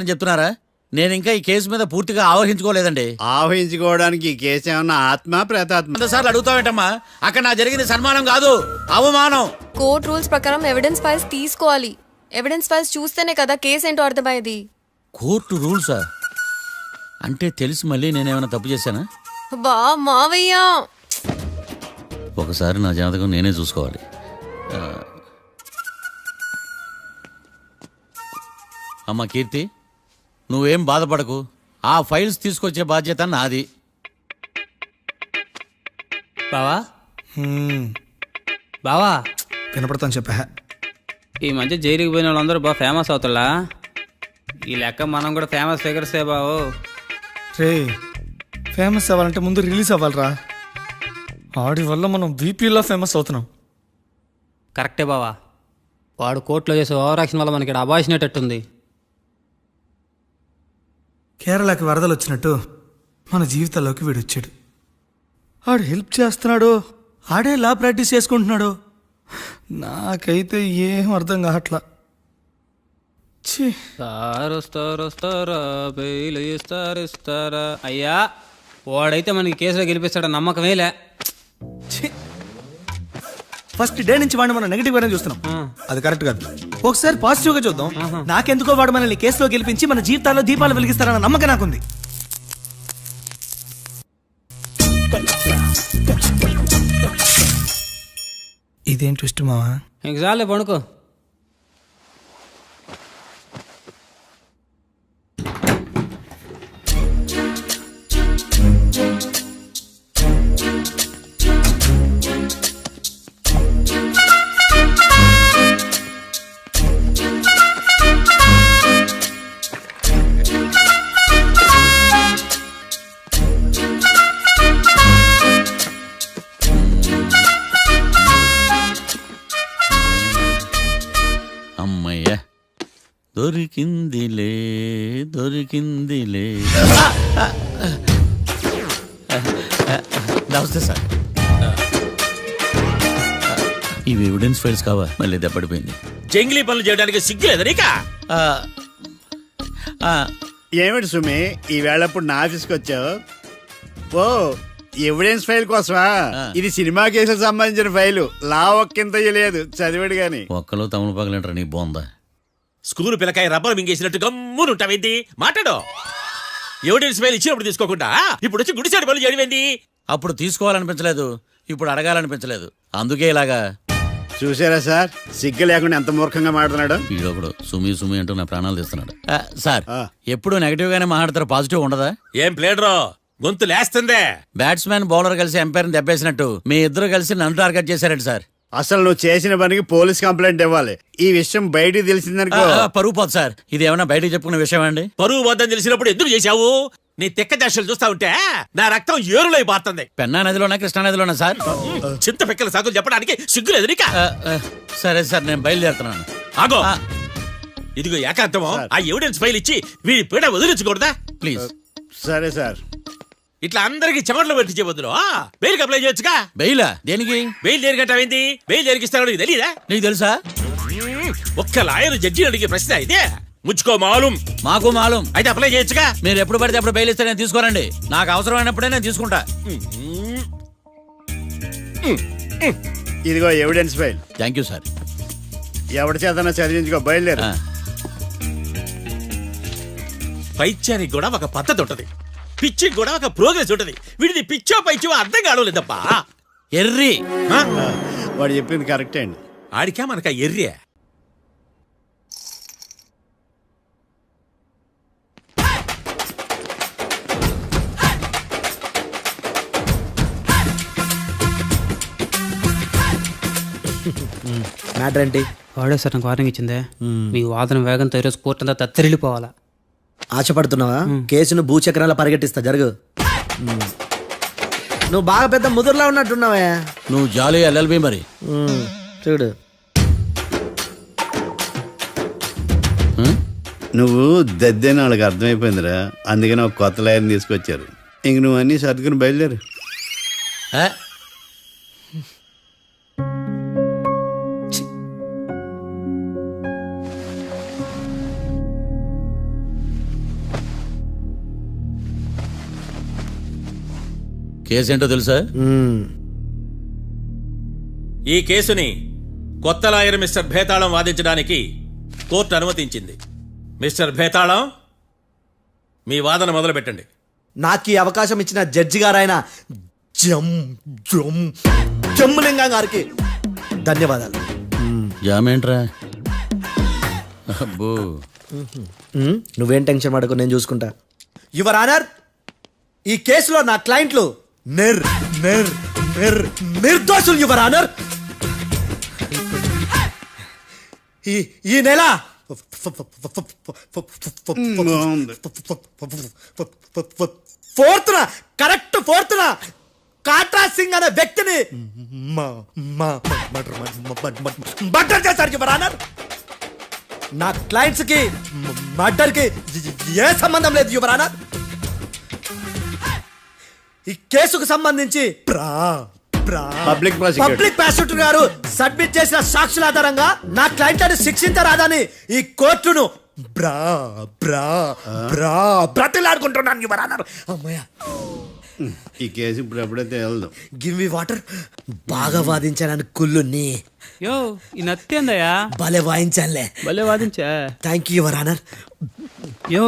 అని చెప్తున్నారా? నేను ఇంకా ఈ కేసు మీద పూర్తిగా ఆవహించుకోలేదండి. ఆవహించుకోవడానికి ఈ కేసు ఏమన్నా ఆత్మ ప్రేతాత్మ? 100 సార్లు అడుగుతావేంటమ్మా? అక్కడ నా జరిగింది సన్మానం కాదు, అవమానం. కోర్ట్ రూల్స్ ప్రకారం ఎవిడెన్స్ ఫైల్స్ తీసుకోవాలి. ఎవిడెన్స్ ఫైల్స్ చూస్తేనే కదా కేసు ఏంటో అర్థమయ్యేది. కోర్టు రూల్సా? అంటే తెలిసి మళ్ళీ నేనేమైనా తప్పు చేశానా? బా మావయ్య, ఒకసారి నా జాతకం నేనే చూసుకోవాలి. అమ్మ కీర్తి, నువ్వేం బాధపడకు. ఆ ఫైల్స్ తీసుకొచ్చే బాధ్యత నాది. బావా బావా వినపడతాను చెప్పా. ఈ మధ్య జైలుకి పోయిన వాళ్ళందరూ బాగా ఫేమస్ అవుతారా? ఈ లెక్క మనం కూడా ఫేమస్ ఫిగర్సే బావు. రే, ఫేమస్ అవ్వాలంటే ముందు రిలీజ్ అవ్వాలిరా. ఆడి వల్ల మనం వీపీలో ఫేమస్ అవుతున్నాం. కరెక్టే బావా. వాడు కోర్టులో చేసే ఓవర్ యాక్షన్ వల్ల మనకి అబాయిసినట్టుంది. కేరళకి వరదలు వచ్చినట్టు మన జీవితాల్లోకి వీడు వచ్చాడు. ఆడు హెల్ప్ చేస్తున్నాడు, ఆడే లా ప్రాక్టీస్ చేసుకుంటున్నాడు. నాకైతే ఏం అర్థం కావట్లా. ఛీ, వస్తారా బెయిల్ ఇస్తారా? అయ్యా, వాడైతే మనకి కేసులో గెలిపిస్తాడని నమ్మకమేలే. ఫస్ట్ డే నుంచి వాడిని మనం నెగిటివ్ గానే చూస్తున్నాం. అది కరెక్ట్ కాదు. ఒకసారి పాజిటివ్ గా చూద్దాం. నాకెందుకో వాడు మనల్ని కేసులో గెలిపించి మన జీవితాల్లో దీపాలు వెలిగిస్తారన్న నమ్మకం నాకుంది. ఇదేం ట్విస్ట్ మావా? ఇంక చాలే పడుకో. అమ్మయ్య, దొరికిందిలే దొరికిందిలే. నమస్తే సార్. ఇవి ఎవిడెన్స్ ఫైల్స్ కావా? మళ్ళీ దెబ్బడిపోయింది. జంగిలీ పనులు చేయడానికి సిగ్గులేదు నీక? ఏమిటి సుమి, ఈ వేళప్పుడు నా ఆఫీస్కి వచ్చావు? ఓ, ఎవిడెన్స్ ఫైల్ కోసమా? ఇది సినిమా కేసులకు సంబంధించిన ఫైలు. లా ఒక్కింత లేదు, చదివాడు గాని. ఒక్కలో తమను పగలంటారు నీ బోందా. School పిల్లకాయ rubber మింగేసినట్టు గమ్మునుంటావేంది? మాట్లాడు. ఎవిడెన్స్ ఫైల్ ఇచ్చినప్పుడు తీసుకోకుండా ఇప్పుడు వచ్చి గుడిసాడు పనులు చేయడమేంది? అప్పుడు తీసుకోవాలనిపించలేదు, ఇప్పుడు అడగాలనిపించలేదు, అందుకే ఇలాగా. చూసారా సార్, సిగ్గు లేకుండా ఎంత మూర్ఖంగా మాట్లాడుతున్నాడు. వీడొకడు సుమి సుమి అంటూ నా ప్రాణాలు తీస్తున్నాడు. సార్, ఆ. ఎప్పుడు నెగటివ్ గానే మాట్లాడతారు, పాజిటివ్ ఉండదా? ఏం ప్లేడరో గొంతు లేస్తుందే. బ్యాట్స్మెన్ బౌలర్ కలిసి ఎంపైర్ని దెబ్బేసినట్టు మీ ఇద్దరు కలిసి నన్ను టార్గెట్ చేశారండి సార్. అసలు నువ్వు చేసిన పనికి పోలీస్ కంప్లైంట్ ఇవ్వాలి. ఈ విషయం బయటికి తెలిసిందనుకో పరువు పోదు సార్. ఇది ఏమన్నా బయటకు చెప్పుకునే విషయం అండి? పరువు వద్దని తెలిసినప్పుడు ఎందుకు చేశావు? నీ తెక్క దశలు చూస్తా ఉంటే నా రక్తం ఏరులై పారుతుంది. పెన్నా నదిలోనా కృష్ణా నదిలోనా సార్? చింత పిక్కల సాగులు చెప్పడానికి సిగ్గులేదు నీక? సరే సార్, నేను బయలుదేరుతున్నాను. ఆగో, ఇదిగో ఏకాంతమో ఆ ఎవిడెన్స్ ఫైల్ ఇచ్చి వీడి పీడ వదిలించకూడదా? ప్లీజ్. సరే సార్. ఇట్లా అందరికి చెమటలు పెట్టించే బదులు బెయిల్కి అప్లై చేయొచ్చుగా. బెయిలా? దేనికి? బెయిల్ దేనికంటావేంది? బెయిల్ దేనికిస్తాడో నీకు తెలీదా? నీకు తెలుసా? ఒక్క లాయర్ జడ్జి అడిగే ప్రశ్న అయితే ముచ్చుకో మాలూం. మాకు మాలూం. అయితే అప్లై చేయొచ్చుగా. మీరు ఎప్పుడు పడితే అప్పుడు బెయిల్ ఇస్తే నేను తీసుకోరండి. నాకు అవసరమైనప్పుడే నేను తీసుకుంటా. ఇదిగో evidence file. Thank you sir. ఎవరి చేతనా చదివించుకో, బయలుదేరు. పైత్యానికి కూడా ఒక పద్ధతి ఉంటది, పిచ్చికి కూడా ఒక ప్రోగ్రెస్ ఉంటది. వీడిది పిచ్చో పైచో అర్థం కావలేదప్పా. ఎర్రి. వాడు చెప్పింది కరెక్టే అండి. ఆడికా మనక ఎర్రే. మ్యాటర్ ఏంటి? వాడే సార్ నాకు వార్నింగ్ ఇచ్చిందే. మీ వాదన వేగంతో ఈరోజు కోర్టు అంతా తత్తరిల్లిపోవాలా. ఆశపడుతున్నావా? కేసును భూచక్రాల పరిగెట్టిస్తా, జరుగు. నువ్వు బాగా పెద్ద ముదురులా ఉన్నట్టున్నావే. నువ్వు జాలి ఎల్ఎల్బి మరి. చూడు, నువ్వు దద్దేని వాళ్ళకి అర్థమైపోయిందిరా. అందుకని ఒక కొత్త లాయర్ని తీసుకొచ్చారు. ఇంక నువ్వు అన్నీ సర్దుకుని బయలుదేరు. కేసు ఏంటో తెలుసా? ఈ కేసుని కొత్త లాయర్ మిస్టర్ భేతాళం వాదించడానికి కోర్టు అనుమతించింది. మిస్టర్ భేతాళం, మీ వాదన మొదలు పెట్టండి. నాకు ఈ అవకాశం ఇచ్చిన జడ్జి గారైన జమ్ములింగం గారికి ధన్యవాదాలు. జామేంట్రా? అబ్బో, నువ్వేం టెన్షన్ పడకు, నేను చూసుకుంటా. యువర్ ఆనర్, ఈ కేసులో నా క్లయింట్లు నిర్దోషులు యువర్ ఆనర్. ఈ నెల కరెక్ట్ ఫోర్త్న కాట్రా సింగ్ అనే వ్యక్తిని మర్డర్ చేశారు యువర్ ఆనర్. నా క్లయింట్స్ కి మర్డర్ కి ఏ సంబంధం లేదు యువర్ ఆనర్. ఈ కేసుకు సంబంధించి పబ్లిక్ ప్రాసిక్యూటర్ గారు సబ్మిట్ చేసిన సాక్షుల ఆధారంగా నా క్లయింట్లను శిక్షించరాదని ఈ కోర్టును బ్రతిలాడుకుంటున్నాను యువర్ ఆనర్. అమ్మయ్య, ఈ కేసు ఇప్పుడు ఎప్పుడైతే వెళ్దాం. Give me water. బాగా వాదించానని కుళ్ళుని యో ఈ నత్తేందయ్యా, భలే వాయించానులే. భలే వాదించా. Thank you your honour. యో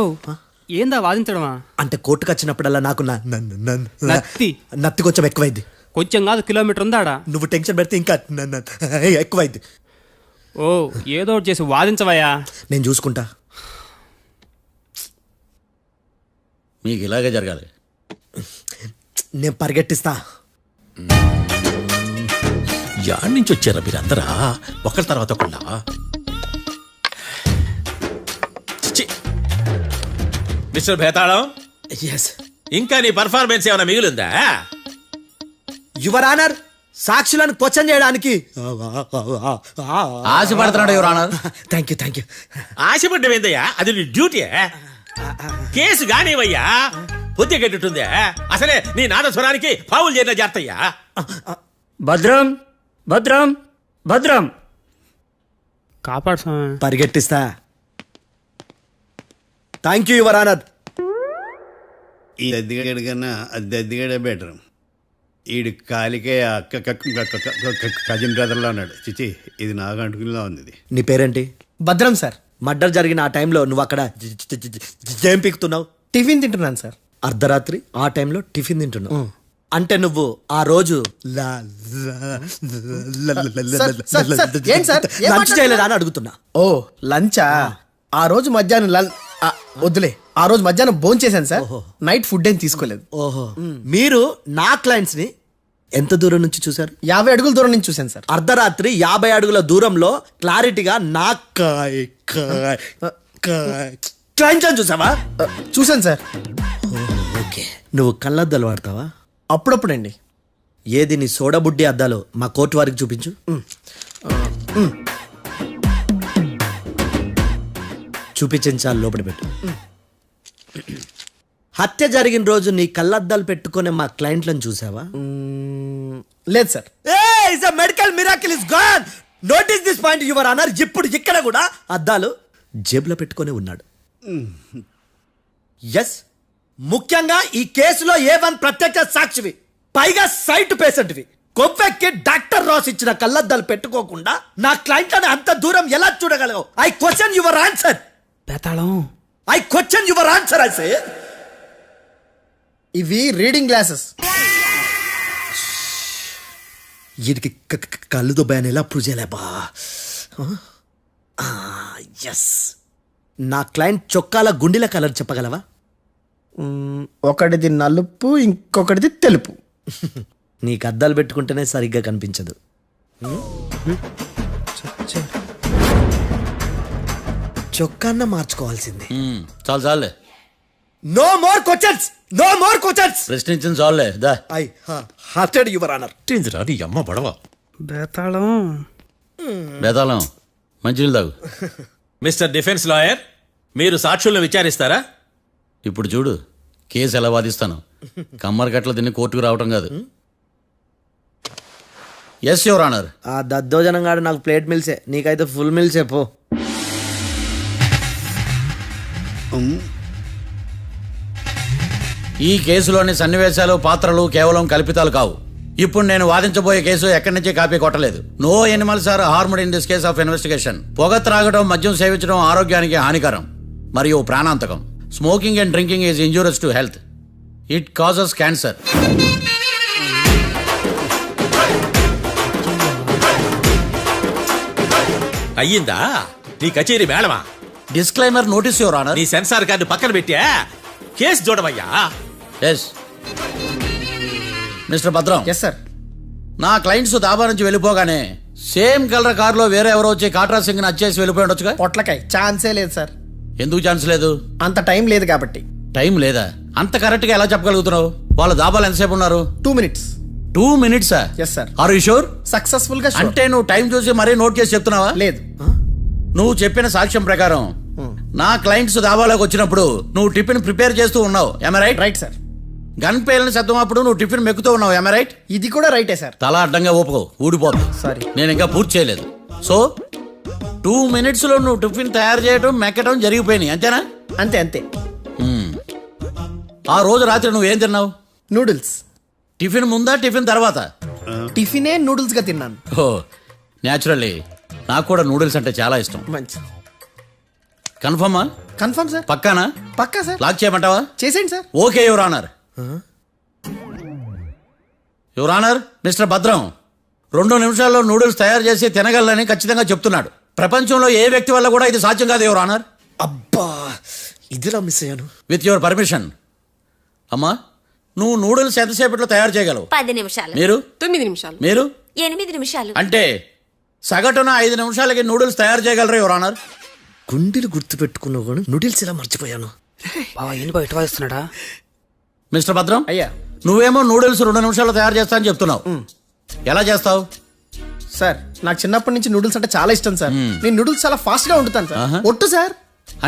ఏందా వాదించడమా? అంటే కోర్టుకు వచ్చినప్పుడల్లా నాకు నత్తి నత్తి కొంచెం ఎక్కువైంది. కొంచెం కాదు, కిలోమీటర్ ఉందాడా. నువ్వు టెన్షన్ పెడితే ఇంకా ఎక్కువైంది. ఓ ఏదో ఒకటి చేసి వాదించవయ్యా. నేను చూసుకుంటా. మీకు ఇలాగే జరగాలి. నేను పరిగెట్టిస్తా. యాడ్ నుంచి వచ్చారా మీరందరా ఒకరి తర్వాత ఒకళ్ళ? మిస్టర్ భేతాళం, ఎస్ ఇంకా నీ పర్ఫార్మెన్స్ ఏమైనా మిగిలిందా? యువర్ ఆనర్, సాక్షులను క్వశ్చన్ చేయడానికి ఆశపడుతున్నాడు యువర్ ఆనర్. Thank you. ఆశపడ్డమేందయ్యా, అది నీ డ్యూటీ. కేసు గానివయ్యా, బుద్ధి గట్టుందే. అసలే నీ నాదస్వరానికి పావులు చేరిన జాతయ్యా. భద్రం భద్రం భద్రం. కాపాడు స్వామి. పరిగెట్టిస్తా. Thank you your honour. ఈ దద్దిగాడి కన్నా అది దద్దిగాడే బెటర్. ఈడు కాలికే కజిన్ బ్రదర్లో అన్నాడు. చిచి, ఇది నాకు అంటుకునేలా ఉంది. ఇది నీ పేరేంటి? భద్రం సార్. మర్డర్ జరిగిన ఆ టైంలో నువ్వు అక్కడ ఏం పీకుతున్నావు? టిఫిన్ తింటున్నాను సార్. అర్ధరాత్రి ఆ టైంలో టిఫిన్ తింటున్నావు అంటే నువ్వు ఆ రోజు ఏం సార్? లంచ్ చేయలేదా అని అడుగుతున్నా. ఓ లంచా? ఆ రోజు మధ్యాహ్నం వద్దులే, ఆ రోజు మధ్యాహ్నం భోంచేశాను సార్. నైట్ ఫుడ్ ఏం తీసుకోలేదు. ఓహో, మీరు నా క్లయింట్స్ ని ఎంత దూరం నుంచి చూశారు? 50 అడుగుల దూరం నుంచి చూశాను సార్. అర్ధరాత్రి 50 అడుగుల దూరంలో క్లారిటీగా నా క్లయింట్స్ అని చూసావా? చూశాను సార్. ఓకే, నువ్వు కళ్ళద్దాలు వాడతావా? అప్పుడప్పుడండి. ఏది నీ సోడబుడ్డి అద్దాలు మా కోర్టు వారికి చూపించు. చూపించాలి, లోపల పెట్టు. హత్య జరిగిన రోజు నీ కళ్ళద్దాలు పెట్టుకునే మా క్లయింట్లను చూసావా? లేదు sir. Medical miracle is gone. Notice this point your honour. ఇప్పుడు ఇక్కడ కూడా అద్దాలు జేబులో పెట్టుకొని ఉన్నాడు. ఎస్, ముఖ్యంగా ఈ కేసులో A1 ప్రత్యక్ష సాక్షివి, పైగా సైట్ పేషెంట్వి. కొవ్వెక్కి డాక్టర్ రాస్ ఇచ్చిన కళ్ళద్దాలు పెట్టుకోకుండా నా క్లయింట్లను అంత దూరం ఎలా చూడగలవు? I question your answer. భేతాళం, I question your answer. I say ఇవి రీడింగ్ గ్లాసెస్. వీడికి కళ్ళు దుబ్బాయని ఎలా ప్రూవ్ చేయలేబా? ఎస్, నా క్లయింట్ చొక్కాల గుండెల కలర్ చెప్పగలవా? ఒకటిది నలుపు, ఇంకొకటిది తెలుపు. నీకు అద్దాలు పెట్టుకుంటేనే సరిగ్గా కనిపించదు. చొక్కాన్న మార్చుకోవాల్సింది. చాలు చాలులే, no more questions, no more questions. ప్రశ్నించింది చాలులే. The I hearted your honour. నీ అమ్మ పడవ. భేతాళం, బేతాళం, మంచినీళ్ళు తాగు. మిస్టర్ డిఫెన్స్ లాయర్, మీరు సాక్షులను విచారిస్తారా? ఇప్పుడు చూడు కేసు ఎలా వాదిస్తాను. కమ్మరి గట్ల తిని కోర్టుకు రావటం కాదు. Yes your honour. ఆ దద్దోజనం గాడు నాకు ప్లేట్ మిల్సే, నీకైతే ఫుల్ మిల్సే పో. ఈ కేసులోని సన్నివేశాలు పాత్రలు కేవలం కల్పితాలు కావు. ఇప్పుడు నేను వాదించబోయే కేసు ఎక్కడి నుంచి కాపీ కొట్టలేదు. No animals are harmed in this case of investigation. పొగ త్రాగడం, మద్యం సేవించడం ఆరోగ్యానికి హానికరం మరియు ప్రాణాంతకం. Smoking and drinking is injurious to health. It causes cancer. అయ్యిందా నీ కచేరీ మేడమా? Disclaimer notice your honour. నీ సెన్సార్ కార్డు పక్కన పెట్టా కేసు చూడవయ్యా. Yes mister Bhadram. Yes sir. నా క్లయింట్స్ దాబా నుంచి వెళ్ళిపోగానే సేమ్ కలర్ కారులో వేరే ఎవరో వచ్చి కాట్రా సింగ్ వచ్చేసి వెళ్ళిపోయి ఉండొచ్చుగా. పొట్లకాయ ఛాన్సే లేదు సార్. ఎందుకు ఛాన్స్ లేదు? అంత టైం లేదు కాబట్టి. టైం లేదా? అంత కరెక్ట్ గా ఎలా చెప్పగలుగుతున్నావు? వాళ్ళ దాబాలు ఎంతసేపు ఉన్నారు? 2 minutes. 2 minutes? Yes sir. Are you sure? Successful గా sure. అంటే నువ్వు టైం చూసి మరీ నోట్ చేసి చెప్తున్నావా? లేదు. నువ్వు చెప్పిన సాక్ష్యం ప్రకారం నా క్లయింట్స్ దాబాలోకి వచ్చినప్పుడు నువ్వు టిఫిన్ ప్రిపేర్ చేస్తూ ఉన్నావు. am I right? Right sir. Gun పేలిన శబ్దం అప్పుడు నువ్వు టిఫిన్ మెక్కుతూ ఉన్నావు. am I right? ఇది కూడా రైటే సార్. తల అడ్డంగా ఊపుకో, ఊడిపోతుంది. సారీ. నేను ఇంకా పూర్తి చేయలేదు. సో 2 minutes లో నువ్వు టిఫిన్ తయారు చేయడం మెక్కడం జరిగిపోయినాయి, అంతేనా? అంతే అంతే. ఆ రోజు రాత్రి నువ్వేం తిన్నావు? నూడిల్స్. టిఫిన్ ముందా టిఫిన్ తర్వాత? టిఫినే నూడిల్స్ గా తిన్నాను. ఓ న్యాచురల్లీ నాకు కూడా నూడిల్స్ అంటే చాలా ఇష్టం. మంచి. కన్ఫర్మా? Confirm sir. పక్కానా? పక్కా సార్. లాక్ చేయమంటావా? చేసేయండి sir. Okay your honour. Your honour, mister Bhadram 2 నిమిషాల్లో నూడిల్స్ తయారు చేసి తినగలని ఖచ్చితంగా చెప్తున్నాడు. ప్రపంచంలో ఏ వ్యక్తి వల్ల కూడా ఇది సాధ్యం కాదు యువర్ ఆనర్. అబ్బా ఇదిలా మిస్ అయ్యాను. With your permission. అమ్మా, నువ్వు నూడిల్స్ ఎంతసేపట్లో తయారు చేయగలవు? 10 నిమిషాలు. మీరు? 9 నిమిషాలు. మీరు? 8 నిమిషాలు. అంటే సగటున 5 నిమిషాలకి నూడిల్స్ తయారు చేయగలరు యువర్ ఆనర్. గుండెలు గుర్తు పెట్టుకున్నావు కానీ నూడిల్స్ ఇలా మర్చిపోయాను. బావా ఏంటి బావ ఇటు వాయిస్తున్నాడా? మిస్టర్ భద్రం, అయ్యా నువ్వేమో నూడిల్స్ 2 నిమిషాల్లో తయారు చేస్తా అని చెప్తున్నావు. ఎలా చేస్తావు? సార్ నాకు చిన్నప్పటి నుంచి నూడిల్స్ అంటే చాలా ఇష్టం సార్. నేను నూడిల్స్ చాలా ఫాస్ట్ గా వండుతాను సార్. ఒట్టు సార్.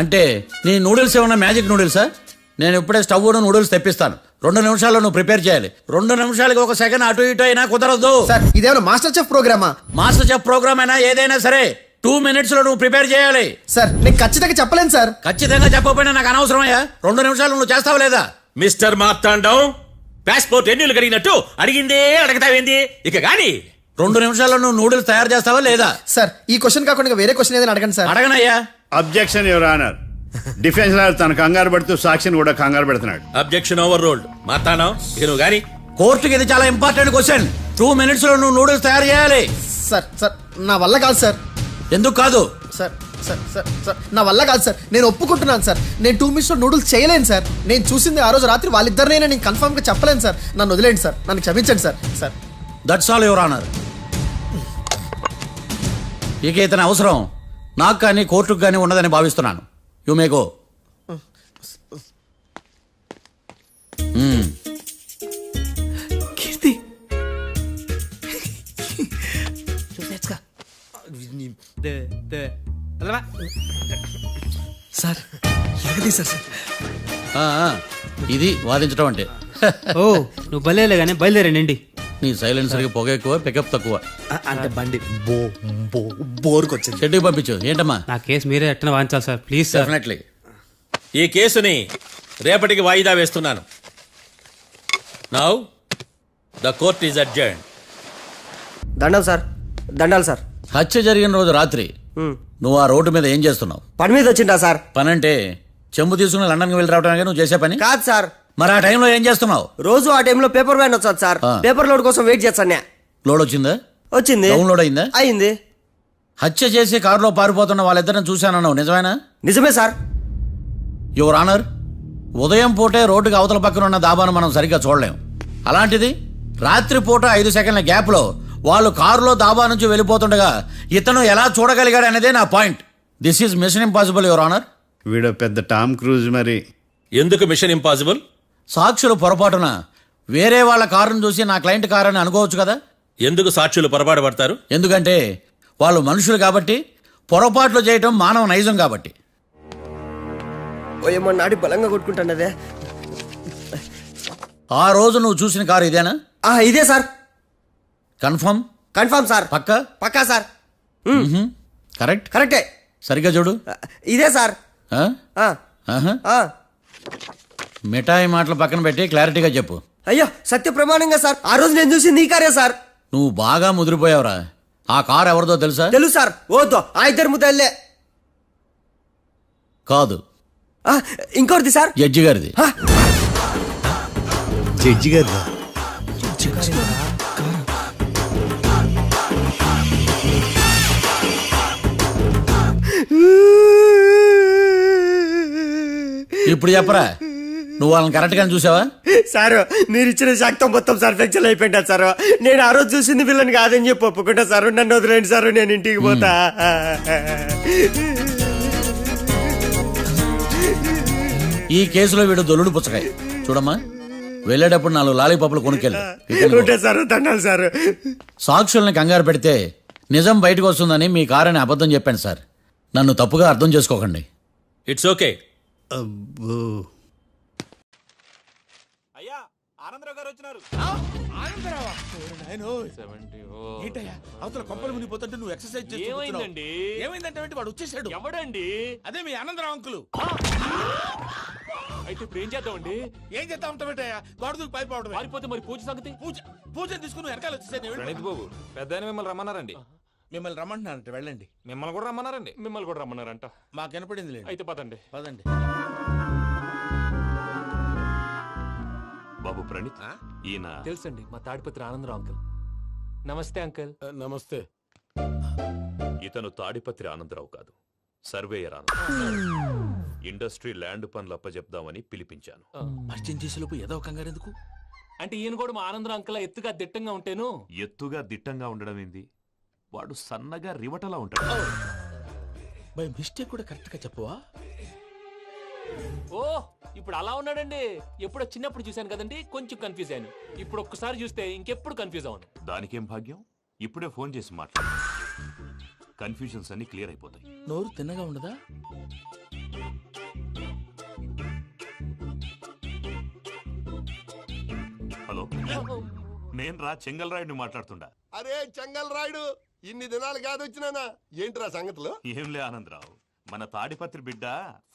అంటే నీ నూడిల్స్ ఏమన్నా మ్యాజిక్ నూడిల్సా? నేను ఇప్పుడే స్టవ్ నూడిల్స్ తెప్పిస్తాను. 2 నిమిషాల్లో నువ్వు ప్రిపేర్ చేయాలి. 2 నిమిషాలకి 1 సెకండ్ అటు ఇటు అయినా కుదరదు. సార్ ఇదేమైనా మాస్టర్ చెఫ్ ప్రోగ్రామా? మాస్టర్ చెఫ్ ప్రోగ్రామ్ అయినా ఏదైనా సరే 2 minutes లో నువ్వు ప్రిపేర్ చేయాలి. సార్ నేను ఖచ్చితంగా చెప్పలేను సార్. ఖచ్చితంగా చెప్పకపోయినా నాకు అనవసరమయ్యా. 2 నిమిషాలు నువ్వు చేస్తావు లేదా? మిస్టర్ మార్తాండం, పాస్పోర్ట్ ఎన్నిలు కడిగినట్టు అడిగిందే అడగతావేంది? ఇక గాని 2 నిమిషాల్లో నువ్వు నూడిల్స్ తయారు చేస్తావా లేదా? సార్ ఈ క్వశ్చన్ కాకుండా వేరే క్వశ్చన్ ఏదైనా అడగండి సార్. అడగనయ్యా. Objection your honour. Defence lawyer తన కంగారు పడుతూ సాక్షిని కూడా కంగారు పెడుతున్నాడు. Objection over ruled. మార్తాండం ఇక నువ్వు గాని. కోర్టుకి ఇది చాలా ఇంపార్టెంట్ క్వశ్చన్. 2 minutes లో నువ్వు నూడిల్స్ తయారు చేయాలి. సార్ సార్ నా వల్ల కాదు సార్. ఎందుకు కాదు? సార్ సార్ సార్ సార్ నా వల్ల కాదు సార్. నేను ఒప్పుకుంటున్నాను సార్. నేను 2 minutes లో నూడిల్స్ చేయలేను సార్. నేను చూసింది ఆ రోజు రాత్రి వాళ్ళిద్దరినైనా నేను కన్ఫర్మ్ గా చెప్పలేను సార్. నన్ను వదిలేండి సార్. నన్ను క్షమించండి sir. Sir that's all your honour. ఇక ఇతని అవసరం నాకు కానీ కోర్టుకు కానీ ఉండదని భావిస్తున్నాను. You may go. Keerthi sir ఎలాగదీశారు సార్? ఇది వాదించడం అంటే. ఓ నువ్వు బయలుదేరలే కానీ బయలుదేరండి. నీ సైలెన్సర్కి పొగ ఎక్కువ, పికప్ తక్కువ. అంటే బండి బోర్కి వచ్చింది. షెడ్యూల్ పంపించు. ఏంటమ్మా? నా కేసు మీరే ఎట్టన వాయించాలి సార్, ప్లీజ్ సార్. డెఫినెట్లీ. ఈ కేసుని రేపటికి వాయిదా వేస్తున్నాను. Now the court is adjourned. దండాలు సార్, దండాలు సార్. హత్య జరిగిన రోజు రాత్రి నువ్వు ఆ రోడ్డు మీద ఏం చేస్తున్నావు? పని మీద వచ్చిందా సార్? పని అంటే చెంబు తీసుకుని లండన్కి వెళ్ళి రావడానికి నువ్వు చేసే పని కాదు సార్. మరి ఆ టైంలో ఏం చేస్తున్నావు? రోజు ఆ టైంలో పేపర్ వ్యాన్ వచ్చాది సార్. పేపర్ లోడ్ కోసం వెయిట్ చేస్తాను. లోడ్ వచ్చిందా? వచ్చింది. డౌన్లోడ్ అయిందా? అయింది. హత్య చేసి కారులో పారిపోతున్న వాళ్ళిద్దరిని చూశానన్నావు, నిజమేనా? నిజమే సార్. యువర్ ఆనర్, ఉదయం పూటే రోడ్డుకి అవతల పక్కన ఉన్న దాబాను మనం సరిగ్గా చూడలేం. అలాంటిది రాత్రి పూట 5 సెకండ్ల గ్యాప్లో వాళ్ళు కారులో దాబా నుంచి వెళ్ళిపోతుండగా ఇతను ఎలా చూడగలిగాడు అనేదే నా point. This is mission impossible your honour. వీడు పెద్ద టామ్ క్రూజ్ మరి. ఎందుకు మిషన్ ఇంపాసిబుల్? సాక్షులు పొరపాటున వేరే వాళ్ళ కారును చూసి నా క్లయింట్ కారు అని అనుకోవచ్చు కదా. ఎందుకు సాక్షులు పొరపాటు పడతారు? ఎందుకంటే వాళ్ళు మనుషులు కాబట్టి, పొరపాట్లు చేయటం మానవ నైజం కాబట్టి. ఏమో నాడి బలంగా కొట్టుకుంటానదే. ఆ రోజు నువ్వు చూసిన కారు ఇదేనా? ఇదే సార్. కన్ఫర్మ్? Confirm sir. పక్కా? పక్కా సార్. కరెక్ట్? కరెక్టే. సరిగ్గా చూడు. ఇదే సార్. ఆ? ఆహా. మిఠాయి మాటలు పక్కన పెట్టి క్లారిటీగా చెప్పు. అయ్యో సత్య ప్రమాణంగా సార్ ఆ రోజు నేను చూసింది ఈ కారే సార్. నువ్వు బాగా ముదిరిపోయావురా. ఆ కారు ఎవరిదో తెలుసా? తెలుసు సార్. ఓతో ఆ ఇద్దరు ముద్దల్లే. కాదు, ఇంకోటిది సార్. జడ్జి గారిది. జడ్జి గారు ఇప్పుడు చెప్పరా, నువ్వు వాళ్ళని కరెక్ట్ గానే చూసావా? సార్ మీరు ఇచ్చిన శాక్తం మొత్తం సార్ ఫ్రాక్చర్ అయిపోయింటా సార్. నేను ఆ రోజు చూసింది వీళ్ళని కాదని చెప్పి ఒప్పుకుంటా సార్. నన్ను వదిలేండి సార్, నేను ఇంటికి పోతా. ఈ కేసులో వీడు దొల్లుడు పుచ్చకాయ. చూడమ్మా, వెళ్ళేటప్పుడు 4 లాలీపాపులు కొనుక్కెళ్ళు. Sir దండాలి sir. సాక్షుల్ని కంగారు పెడితే నిజం బయటకు వస్తుందని మీ కారని అబద్ధం చెప్పాను సార్. నన్ను తప్పుగా అర్థం చేసుకోకండి. It's okay. అబ్బో అవతల కొంపలు మునిగిపోతుంటే నువ్వు ఎక్సర్సైజ్ ఏమైందండి? ఏమైందంటే వాడు వచ్చేసాడు. ఎవడండి? అదే మీ ఆనందరావు అంకులు. అయితే ఇప్పుడు ఏం చేద్దామండి? ఏం చేస్తా ఉంటావేటయ్యా, గోడ దూకి పైపోవడమే. పారిపోతే మరి పూజ సంగతి? పూజ తీసుకుని వెనకాల వచ్చేసాడు. ప్రణీత్ బాబు, పెద్ద మిమ్మల్ని రమ్మన్నారండి. మిమ్మల్ని రమ్మంటున్నారంట, వెళ్ళండి. మిమ్మల్ని కూడా రమ్మన్నారండి. మిమ్మల్ని కూడా రమ్మన్నారంట. మాకు వినపడింది లేదు. అయితే పదండి. పదండి. బాబు ప్రణీత్, ఈయన తెలుసండి, మా తాడిపత్రి ఆనందరావు అంకుల్. నమస్తే అంకుల్. నమస్తే. ఇతను తాడిపత్రి ఆనందరావు కాదు, సర్వేయర్ ఆనందరావు. ఇండస్ట్రీ ల్యాండ్ పనులు అప్పచెప్దామని పిలిపించాను. పరిచయం చేసేలోపు ఏదో కంగారు ఎందుకు? అంటే ఈయన కూడా మా ఆనందరావు అంకుల్ ఎత్తుగా దిట్టంగా ఉంటేను. ఎత్తుగా దిట్టంగా ఉండడం ఏంది, వాడు సన్నగా రివటలా ఉంటాడు. బై మిస్టేక్ కూడా కరెక్ట్ గా చెప్పవా? ఓ ఇప్పుడు అలా ఉన్నాడండి. ఎప్పుడో చిన్నప్పుడు చూశాను కదండి, కొంచెం కన్ఫ్యూజ్ అయ్యాను. ఇప్పుడు ఒక్కసారి చూస్తే ఇంకెప్పుడు కన్ఫ్యూజ్ అవ్వను. దానికేం భాగ్యం, ఇప్పుడే ఫోన్ చేసి మాట్లాడు. కన్ఫ్యూజన్స్ అన్ని క్లియర్ అయిపోతాయి. నోరు తిన్నగా ఉండదా? హలో, నేను రా చెంగల్ రాయుడిని మాట్లాడుతుండా. అరే చెంగల్ రాయుడు, ఇన్ని దినాలు కాదు వచ్చినానా? ఏంట్రా సంగతులు? ఏంలే ఆనందరావు, మన తాడిపత్రి బిడ్డ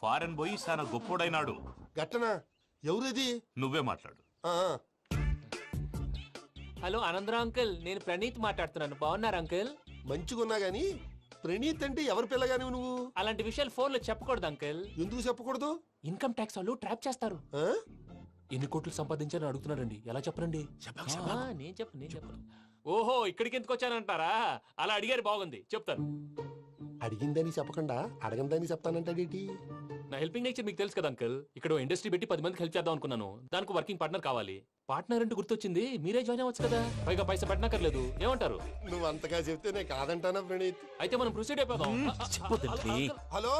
ఫారెన్ పోయి చాలా గొప్పోడైనాడు. గట్టనా? ఎవరిది? నువ్వే మాట్లాడు. హలో ఆనందరావు అంకుల్, నేను ప్రణీత్ మాట్లాడుతున్నాను. బాగున్నారు అంకుల్? మంచిగున్నా గాని ప్రణీత్ అంటే ఎవరి పిల్లగాని నువ్వు? అలాంటి విషయాలు ఫోన్ లో చెప్పకూడదు అంకుల్. ఎందుకు చెప్పకూడదు? ఇన్కమ్ ట్యాక్స్ వాళ్ళు ట్రాప్ చేస్తారు. ఎన్ని కోట్లు సంపాదించాలని అడుగుతున్నారండి, ఎలా చెప్పరండి? నేను చెప్పను. ఓహో, ఇక్కడికి ఎందుకు వచ్చానంటారా? అలా అడిగారు, బాగుంది, చెప్తాను. అడిగిందని చెప్పకుండా అడగందని చెప్తానంటాడేటి? నా హెల్పింగ్ నేచర్ మీకు తెలుసు కదా అంకుల్. ఇక్కడ ఇండస్ట్రీ పెట్టి 10 మందికి హెల్ప్ చేద్దాం అనుకున్నాను. దానికి వర్కింగ్ పార్ట్నర్ కావాలి. పార్ట్నర్ అంటే గుర్తొచ్చింది, మీరే జాయిన్ అవ్వచ్చు కదా. పైగా పైసా పెట్టనక్కర్లేదు. ఏమంటారు? నువ్వు అంతగా చెప్తే నేను కాదంటానా ప్రణీత్? అయితే మనం ప్రొసీడ్ అయిపోదాం. హలో,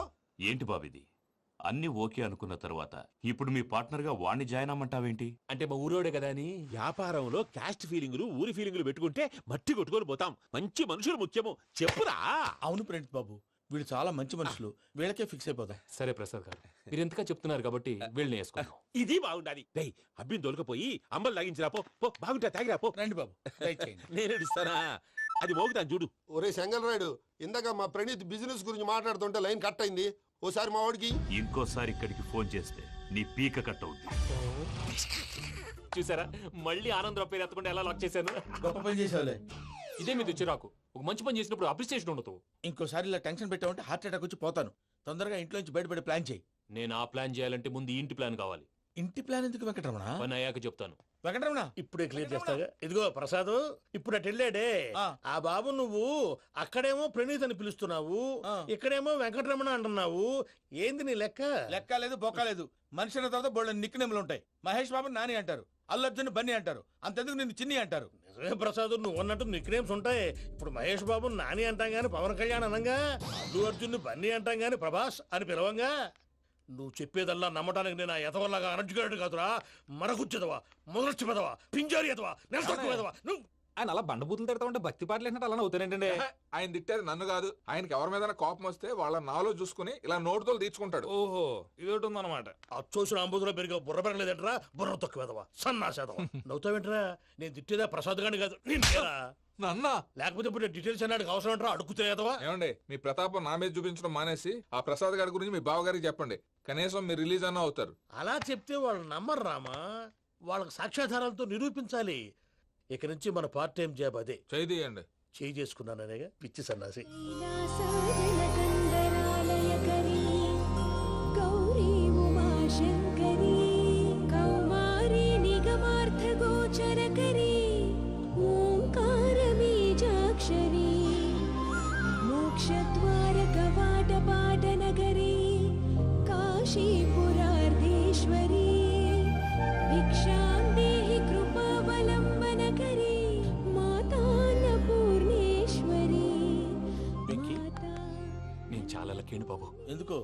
ఏంటి బాబిది, అన్ని ఓకే అనుకున్న తర్వాత ఇప్పుడు మీ పార్ట్నర్ గా వాణ్ణి జాయిన్ అమ్మంటావేంటి? అంటే మా ఊరోడే కదా అని. వ్యాపారంలో క్యాస్ట్ ఫీలింగులు, ఊరి ఫీలింగులు పెట్టుకుంటే మట్టి కొట్టుకొని పోతాం. మంచి మనుషులు ముఖ్యము. చెప్పురా. అవును ప్రణీత్ బాబు, వీళ్ళు చాలా మంచి మనుషులు, వీళ్ళకే ఫిక్స్ అయిపోతాం. సరే ప్రసాద్ గారు, మీరు ఎంతగా చెప్తున్నారు కాబట్టి వీళ్ళని వేసుకుందాం. ఇది బాగుండాలి. డై అబ్బిని దొలకపోయి అంబలు లాగించిరా. పో బాగుంటా, తాగిరా పో. రండి బాబు, నేను ఇస్తానా? అది మోగుతాను చూడు. ఒరే చెంగల్ రాయుడు, ఇందాక మా ప్రణీత్ బిజినెస్ గురించి మాట్లాడుతుంటే లైన్ కట్ అయింది. ఓసారి మా వాడికి ఇంకోసారి ఇక్కడికి ఫోన్ చేస్తే నీ పీక కట్ అవుతుంది. చూసారా, మళ్ళీ ఆనందరావు పేరు ఎత్తకుండా ఎలా లాక్ చేశాను. గొప్ప పని చేసేవాళ్ళే. ఇదే మీద చిరాకు. ఒక మంచి పని చేసినప్పుడు అప్రిసియేషన్ ఉండదు. ఇంకోసారి ఇలా టెన్షన్ పెట్టామంటే హార్ట్ అటాక్ వచ్చి పోతాను. తొందరగా ఇంట్లో నుంచి బయటపడే ప్లాన్ చేయి. నేను ఆ ప్లాన్ చేయాలంటే ముందు ఇంటి ప్లాన్ కావాలి. ఇంటి ప్లాన్ ఎందుకు వెంకటరమణ? పని అయ్యాక చెప్తాను. వెంకటరమణ ఇప్పుడే క్లియర్ చేస్తాగా. ఇదిగో ప్రసాద్, ఇప్పుడు అటు వెళ్ళాడే ఆ బాబు, నువ్వు అక్కడేమో ప్రణీత్ అని పిలుస్తున్నావు, ఇక్కడేమో వెంకటరమణ అంటున్నావు. ఏంది నీ లెక్క? లెక్క లేదు, బొక్క లేదు. మనిషి అన్న తర్వాత బోళ్ళ నిక్నెములు ఉంటాయి. మహేష్ బాబు నాని అంటారు, అల్లు అర్జున్ బన్నీ అంటారు, అంతెందుకు నిన్ను చిన్ని అంటారు. నిజమే ప్రసాద్, నువ్వు అన్నట్టు నిక్ నేమ్స్ ఉంటాయి. ఇప్పుడు మహేష్ బాబు నాని అంటాం గాని పవన్ కళ్యాణ్ అనంగా, అల్లు అర్జున్ బన్నీ అంటాం గాని ప్రభాస్ అని పిలవంగా. నువ్వు చెప్పేదల్లా నమ్మటానికి నేను ఆ ఎతవల్లాగా అనర్జుకేటెడ్ కాదురా. మరగుచ్చదవా, మొదలచ్చి పెదవా, పింజారి ఎదవా, నెలసొక్కుదవా. నువ్వు ఆయన అలా బండబూతులు తిడతా ఉంటే భక్తి పాటలు ఏంటంటే అలా అవుతానంటే. ఆయన తిట్టేది నన్ను కాదు, ఆయనకి ఎవరి మీద కోపం వస్తే వాళ్ళ నాలో చూసుకుని ఇలా నోటుతో తీర్చుకుంటాడు. ఓహో, ఇది ఒకటి ఉందన్నమాట. అచ్చోసిన అంబుధులో పెరిగే బుర్ర పెరగలేదంటరా, బుర్ర తొక్కువేదవా, సన్నాసేదవా. నవ్వుతావేంట్రా? నేను తిట్టేదా ప్రసాద్ గాని కాదు, నిన్నేరా. నాన్న లేకపోతే ఇప్పుడు డీటెయిల్స్ అన్నాడు అవసరం అంటారా అడుగుతాయేదవా? ఏమండి మీ ప్రతాపం నా మీద చూపించడం మానేసి ఆ ప్రసాద్ గారి గురించి మీ బావగారికి చెప్పండి. కనీసం మీరు రిలీజ్ అన్న అవుతారు. అలా చెప్తే వాళ్ళు నమ్మరు రామా. వాళ్ళకి సాక్ష్యాధారాలతో నిరూపించాలి. ఇక నుంచి మన పార్ట్ టైం జాబ్ అదే. చేయండి. చేయి చేసుకున్నాననేగా పిచ్చి సన్నాసి. मोक्षद्वारकवाटपाटनगरी काशीपुरार्धेश्वरी भिक्षां देहि कृपावलम्बनकरी मातान्नपूर्णेश्वरी. నేను చాలా లక్కీని బాబు. ఎందుకు?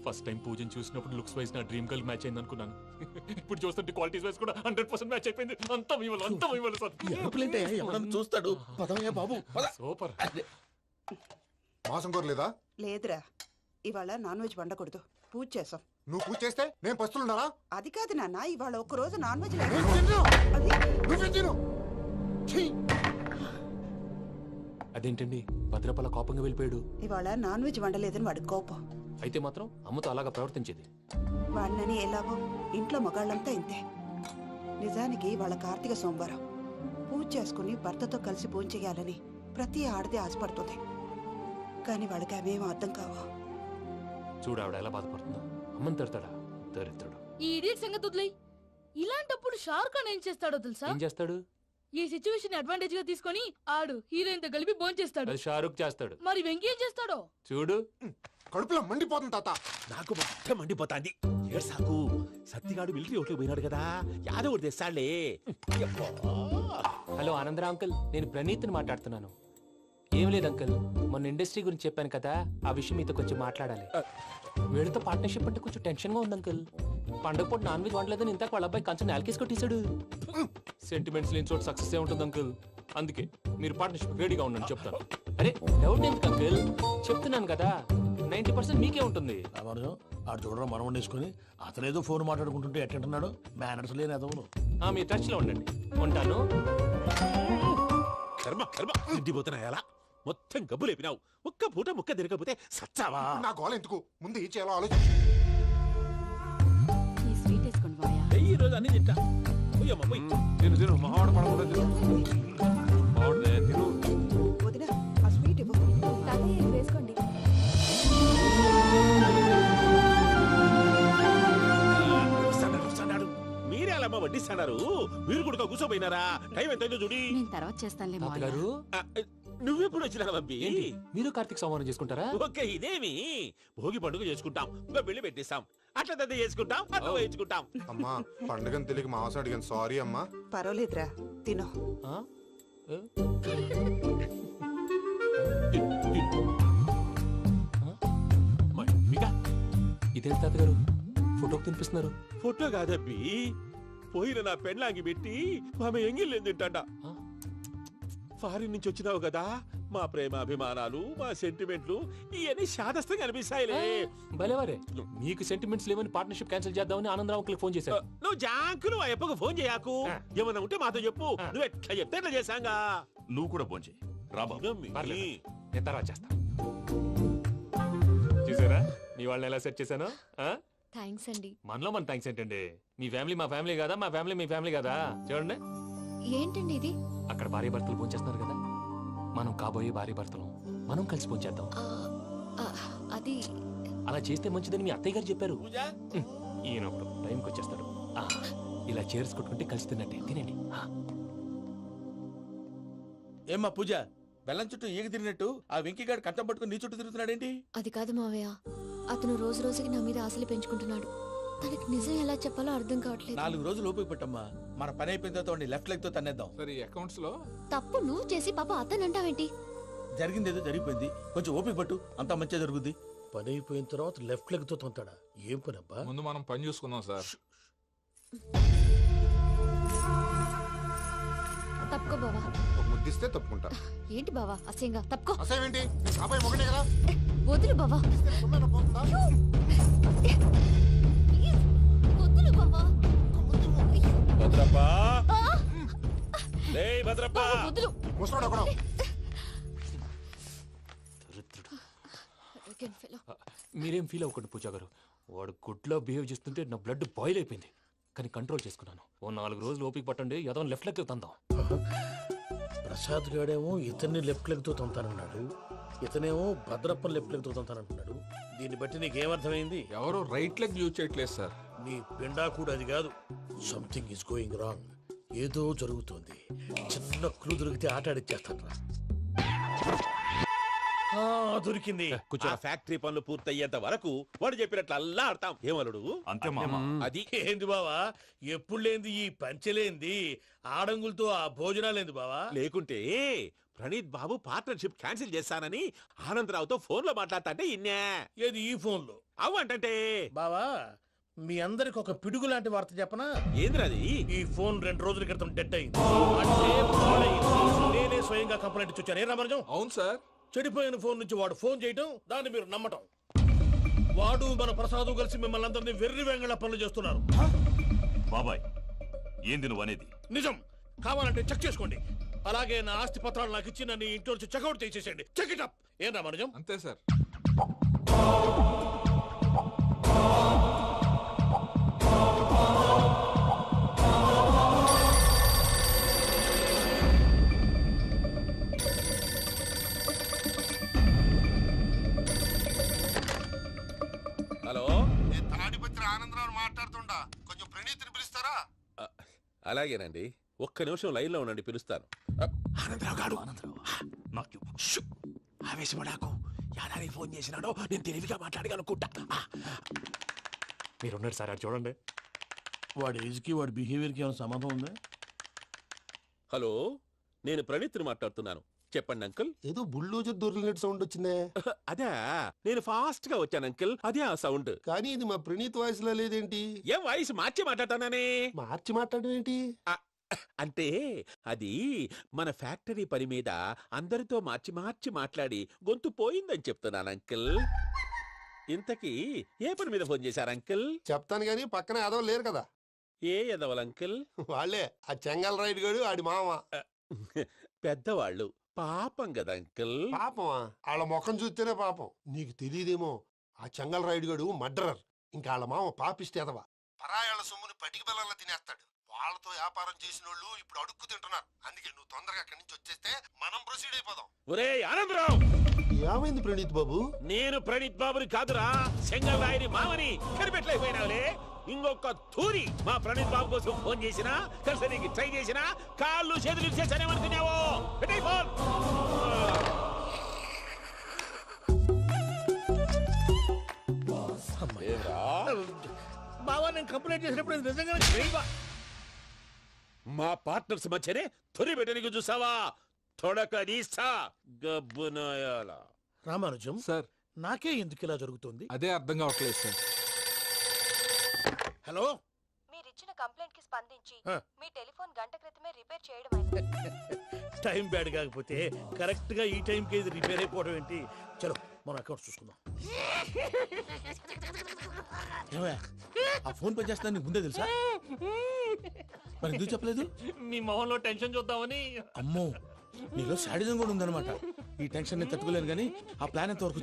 ఫస్ట్ టైం పూజను చూసినప్పుడు లుక్స్ వైజ్ నా డ్రీమ్ గర్ల్ మ్యాచ్ అయింది అనుకున్నాను. ఇప్పుడు చూస్తుంటే క్వాలిటీస్ వైజ్ కూడా 100% మ్యాచ్ అయిపోయింది. అంతా మీ వల్ల సార్. ఎవడన్నా చూస్తాడు. పదవయ్యా బాబు. సూపర్. మాసం కోరలేదా? లేదురా, ఇవాళ నాన్ వెజ్ వండకూడదు. పూజ చేసాం. నువ్వు పూజ చేస్తే నేను పస్తులున్నానా? అది కాదు నాన్న, ఇవాళ ఒక్క రోజు నాన్ వెజ్ అదేంటండి భద్రపల కోపంగా వెళ్ళిపోయాడు? ఇవాళ నాన్ వెజ్ వండలేదని వాడి కోపం. అయితే మాత్రం అమ్మతో అలాగా ప్రవర్తించేది. వాడినని ఎలాగో ఇంట్లో మగాళ్ళంతా ఇంతే. నిజానికి వాళ్ళ కార్తీక సోమవారం పూజ చేసుకుని భర్తతో కలిసి పూజ చేయాలని ప్రతి ఆడది ఆశపడుతుంది. కానీ వాడికి అవేం అర్థం కావు. చూడు ఆవిడ ఎలా బాధపడుతుందో. అమ్మని తిడతాడా దరిద్రుడు. ఈ ఇడియట్ సంగతి వదిలేయ్. ఇలాంటప్పుడు షారుఖ్ ఖాన్ ఏం చేస్తాడో తెలుసా? ఏం చేస్తాడు? ఈ సిచ్యువేషన్ అడ్వాంటేజ్ గా తీసుకొని ఆడు హీరోయిన్ తో కలిపి బోన్ చేస్తాడు. అది షారుఖ్ చేస్తాడు. మరి వెంకీ ఏం చేస్తాడో చూడు. కడుపులో మండిపోతుంది తాత. నాకు మొత్తం మండిపోతాంది. సాకు సత్తిగాడు మిలిటరీ ఓట్లు పోయినాడు కదా, యాదవ్ ఒకటి తెస్తాడులే. హలో ఆనందరా అంకుల్, నేను ప్రణీత్ని మాట్లాడుతున్నాను. ఏం లేదు అంకుల్, మొన్న ఇండస్ట్రీ గురించి చెప్పాను కదా, ఆ విషయం మీతో కొంచెం మాట్లాడాలి. వీళ్ళతో పార్ట్నర్షిప్ అంటే కొంచెం టెన్షన్ గా ఉంది అంకుల్. పండగ పూట నాన్ వెజ్ వండలేదని ఇంతకు వాళ్ళ అబ్బాయి కంచెం నేలకేసి కొట్టేశాడు. సెంటిమెంట్స్ లేని చోట సక్సెస్ ఏ ఉంటుంది అంకుల్. అందుకే మీరు పార్ట్నర్షిప్ రెడీగా ఉండండి చెప్తాను. అరే డౌట్ ఎందుకు అంకుల్, చెప్తున్నాను కదా 90% మీకే ఉంటుంది. ఆడు చూడడం మనం వండేసుకుని అతనేదో ఫోన్ మాట్లాడుకుంటుంటే ఎట్టంటున్నాడు. మేనర్స్ లేని అదవును. మీ టచ్ లో ఉండండి. ఉంటాను. కర్మ కర్మ తిండిపోతున్నా ఎలా మొత్తం గబ్బు లేపినావు. ఒక్క పూట ముక్క తిరగకపోతే సచ్చావా? నా గోల ఎందుకు, ముందు ఈ చేయాలో ఆలోచించు. ఈ రోజు అన్ని తింటా. పోయమ్మ పోయి. తిను తిను, మహావాడ పడకుండా తిను. వదినా ఆ స్వీట్ ఇవ్వు. వేసుకోండి. మీరే అలా వడ్డిస్తున్నారు. మీరు కూడా కూర్చోపోయినారా? టైం ఎంతైందో చూడి. నేను తర్వాత చేస్తానులే గారు. నువ్వెప్పుడు వచ్చినా బంబి? మీరు కార్తీక్ సంహారం చేసుకుంటారా? ఓకే, ఇదేమి భోగి పండుగ చేసుకుంటాం, ఇంకా పెళ్లి పెట్టిస్తాం, అట్లా దద్ద చేసుకుంటాం, అట్లా వేయించుకుంటాం. అమ్మా పండుగని తెలియక మాసం అడిగాను, సారీ అమ్మా. పర్వాలేదురా, తినో. ఇదేంటి తాతగారు ఫోటోకి తినిపిస్తున్నారు? ఫోటో కాదబ్బి, పోయిన నా పెళ్ళాంగి పెట్టి ఆమె ఎంగిల్లేం తింటాడ. ఫారిన్ నుంచి వచ్చినావు కదా, మా ప్రేమ అభిమానాలు, మా సెంటిమెంట్లు ఇవన్నీ శాదస్తంగా అనిపిస్తాయిలే. భలేవారే, మీకు సెంటిమెంట్స్ లేవని పార్ట్నర్షిప్ క్యాన్సిల్ చేద్దామని ఆనందరావు అంకుల్ ఫోన్ చేశారు. నువ్వు జాంకులు ఆ అప్పకు ఫోన్ చేయకు. ఏమన్నా ఉంటే మాతో చెప్పు. నువ్వు ఎట్లా చెప్తే ఎట్లా చేశాంగా. నువ్వు కూడా ఫోన్ చేయి. రాబా నేను తర్వాత చేస్తా. చూసారా మీ వాళ్ళని ఎలా సెట్ చేశాను? థ్యాంక్స్ అండి. మనలో మన థ్యాంక్స్ ఏంటండి? మీ ఫ్యామిలీ మా ఫ్యామిలీ కదా, మా ఫ్యామిలీ మీ ఫ్యామిలీ కదా. చూడండి ఏంటండి ఇది? అక్కడ భార్య భర్తలు ఫోన్ చేస్తున్నారు కదా, మనం కాబోయే భార్య భర్తలు మనం కలిసి ఫోన్ చేద్దాం. అది అలా చేస్తే మంచిదని మీ అత్తయ్య గారు చెప్పారు. ఈయన ఒకడు టైంకి వచ్చేస్తాడు. ఇలా చేర్స్ కొట్టుకుంటే కలిసి తిన్నట్టే. తినండి. ఏమ్మా పూజ, బెల్లం చుట్టూ ఈగ తిరిగినట్టు ఆ వెంకీగాడు కంటం పట్టుకుని నీ చుట్టూ తిరుగుతున్నాడేంటి? అది కాదు మావయ్య, అతను రోజు రోజుకి నా మీద ఆశలు పెంచుకుంటున్నాడు. తనకి నిజం ఎలా చెప్పాలో అర్థం కావట్లేదు. 4 రోజులు ఓపిక పట్టమ్మా, మన పని అయిపోయిన తర్వాత లెఫ్ట్ లెగ్ తో తన్నేద్దాం. సరే అకౌంట్స్ లో తప్పు నువ్వు చేసి పాప అతను అంటావేంటి? జరిగిందేదో జరిగిపోయింది, కొంచెం ఓపిక పట్టు, అంతా మంచిగా జరుగుద్ది. పని అయిపోయిన తర్వాత లెఫ్ట్ లెగ్ తో తొంతాడా? ఏం పని అబ్బా? ముందు మనం పని చూసుకుందాం సార్. తప్పుకో బావా. ఒక ముద్దిస్తే తప్పుకుంటా. ఏంటి బావా అసహ్యంగా? తప్పుకో. అసహ్యం ఏంటి? అబ్బాయి మొగనే కదా. వదులు బావా. వదులు బావా. భద్రప్ప, భద్రప్ప వదులు. ముసరాడు ఒకడు. మీరేం ఫీల్ అవ్వకండి పూజా గారు. వాడు గుడ్లో బిహేవ్ చేస్తుంటే నా బ్లడ్ బాయిల్ అయిపోయింది. కానీ కంట్రోల్ చేసుకున్నాను. ఓ 4 రోజులు ఓపిక పట్టండి, ఏదో లెఫ్ట్ లెగ్ తందాం. ప్రసాద్ గాడేమో ఇతన్ని లెఫ్ట్ లెగ్ తో తొంతానన్నాడు, ఇతనేమో భద్రప్పని లెఫ్ట్ లెగ్ తో తొంతానంటున్నాడు. దీన్ని బట్టి నీకేమర్థమైంది? ఎవరు రైట్ లెగ్ యూజ్ చేయట్లేదు సార్. నీ పిండా కూడా అది కాదు. Something is going wrong. ఏదో జరుగుతోంది. చిన్న క్లూ దొరికితే ఆట ఆడిచ్చేస్తాను రా. దొరికింది. కొంచెం ఫ్యాక్టరీ పనులు పూర్తయ్యేంత వరకు వాడు చెప్పినట్లు అల్లా ఆడతాం. ఏమలుడు అంతే మామ. అది ఏంది బావా, ఎప్పుడు లేంది ఈ పంచలేంది, ఆడంగులతో ఆ భోజనాలేంది బావా? లేకుంటే ప్రణీత్ బాబు పార్ట్నర్షిప్ క్యాన్సిల్ చేస్తానని ఆనందరావుతో ఫోన్ లో మాట్లాడతాంటే ఇన్నే. ఏది ఈ ఫోన్ లో? అవ్వంటే బావా, మీ అందరికి ఒక పిడుగు లాంటి వార్త చెప్పనా? ఏంద్రది? ఈ ఫోన్ 2 రోజుల క్రితం డెడ్ అయింది. అంటే పాడైంది. నేనే స్వయంగా కంప్లైంట్ ఇచ్చి వచ్చాను. ఏ రామరాజం? అవును సార్. చెడిపోయిన ఫోన్ నుంచి వాడు ఫోన్ చేయటం, దాన్ని మీరు నమ్మటం. వాడు మన ప్రసాదు కలిసి మిమ్మల్ని అందరినీ వెర్రి వెంగళ పనులు చేస్తున్నారు. బాబాయ్ ఏంది నువ్వు అనేది? నిజం. కావాలంటే చెక్ చేసుకోండి. అలాగే నా ఆస్తి పత్రాలు నాకు ఇచ్చి నన్ను ఇంట్లో నుంచి చెక్అౌట్ చేసేసేయండి. Check it up. ఏం రామరాజం? అంతే సార్. హలో, తాడిపత్రి ఆనందరావు మాట్లాడుతుండా, కొంచెం ప్రణీతిని పిలుస్తారా? అలాగేనండి. ఒక్క నిమిషం లైన్ లో ఉండండి, పిలుస్తాను. ఆనందరావు గాడు ఆవేశపడాకు. యాదానికి ఫోన్ చేసినాడో నేను తెలివిగా మాట్లాడగలనుకుంటా. మీరున్నారు సార్, అది చూడండి. వాడి ఏజ్కి వాడి బిహేవియర్కి ఏమైనా సంబంధం ఉందా? హలో, నేను ప్రణీత్ని మాట్లాడుతున్నాను. చెప్పండి అంకుల్. ఏదో బుల్డోజర్ దొరికినట్టు సౌండ్ వచ్చిందే. అదే, నేను ఫాస్ట్ గా వచ్చాను అంకుల్. అదే ఆ సౌండ్. కానీ ఇది మా ప్రణీత్ వాయిస్ లో లేదేంటి? ఏం వాయిస్ మార్చి మాట్లాడతానని? మార్చి మాట్లాడడం ఏంటి? అంటే అది మన ఫ్యాక్టరీ పని మీద అందరితో మార్చి మార్చి మాట్లాడి గొంతు పోయిందని చెప్తున్నాను అంకుల్. ఇంతకీ ఏ పని మీద ఫోన్ చేశారు అంకుల్? చెప్తాను గానీ పక్కన ఏదో లేరు కదా. ఏ ఎదవలు అంకుల్? వాళ్ళే ఆ చెంగల్ రైడ్ గడు ఆడి మామ. పెద్దవాళ్ళు పాపం కదా అంకుల్. పాపమా? వాళ్ళ ముఖం చూస్తేనే పాపం. నీకు తెలియదేమో, ఆ చెంగల్ రైడ్ గడు మర్డరర్. ఇంకా వాళ్ళ మామ పాపిస్తేదవా. పరాయాళ్ళ సొమ్ముని పటికి బెల్లంలో తినేస్తాడు. వాళ్ళతో వ్యాపారం చేసిన వాళ్ళు ఇప్పుడు అడుక్కు తింటున్నారు. అందుకే నువ్వు తొందరగా అక్కడి నుంచి వచ్చేస్తే మనం ప్రొసీడ్ అయిపోదాం. ఒరే ఆనందరావు! ఏమైంది ప్రణీత్ బాబు? నేను ప్రణీత్ బాబుని కాదురా, సెంగల్ రాయని మామని. కనిపెట్టలేకపోయినావులే. ఇంకొక తూరి మా ప్రణీత్ బాబు కోసం ఫోన్ చేసినా, కలిసి నీకు ట్రై చేసినా కాళ్ళు చేతులు ఇచ్చేసానేమనుకున్నావు. పెట్టే ఫోన్. బావా, నేను కంప్లైంట్ చేసినప్పుడు ఇది నిజంగా మా పార్ట్నర్స్ మధ్యనే తొలి పెట్టడానికి చూసావా? తొడక నీస్తా గబ్బునాయాల. రామానుజం సార్, నాకే ఎందుకు ఇలా జరుగుతుంది? అదే అర్థం కావట్లేదు సార్. హలో, మీరిచ్చిన కంప్లైంట్ కి స్పందించి ఆ. మీ టెలిఫోన్ గంట క్రితమే రిపేర్ చేయడం టైం బ్యాడ్ కాకపోతే కరెక్ట్ గా ఈ టైం కి ఇది రిపేర్ అయిపోవడం ఏంటి? చలో మన అకౌంట్ చూసుకుందాం. ఆ ఫోన్ పని చేస్తా నీకు ముందే తెలుసా? మరి ఎందుకు చెప్పలేదు? మీ మొహంలో టెన్షన్ చూద్దామని. అమ్మో, నీలో శాడిజం కూడా ఉందన్నమాట. ఈ టెన్షన్ ని తట్టుకోలేను కానీ ఆ ప్లాన్ ఎంత వరకు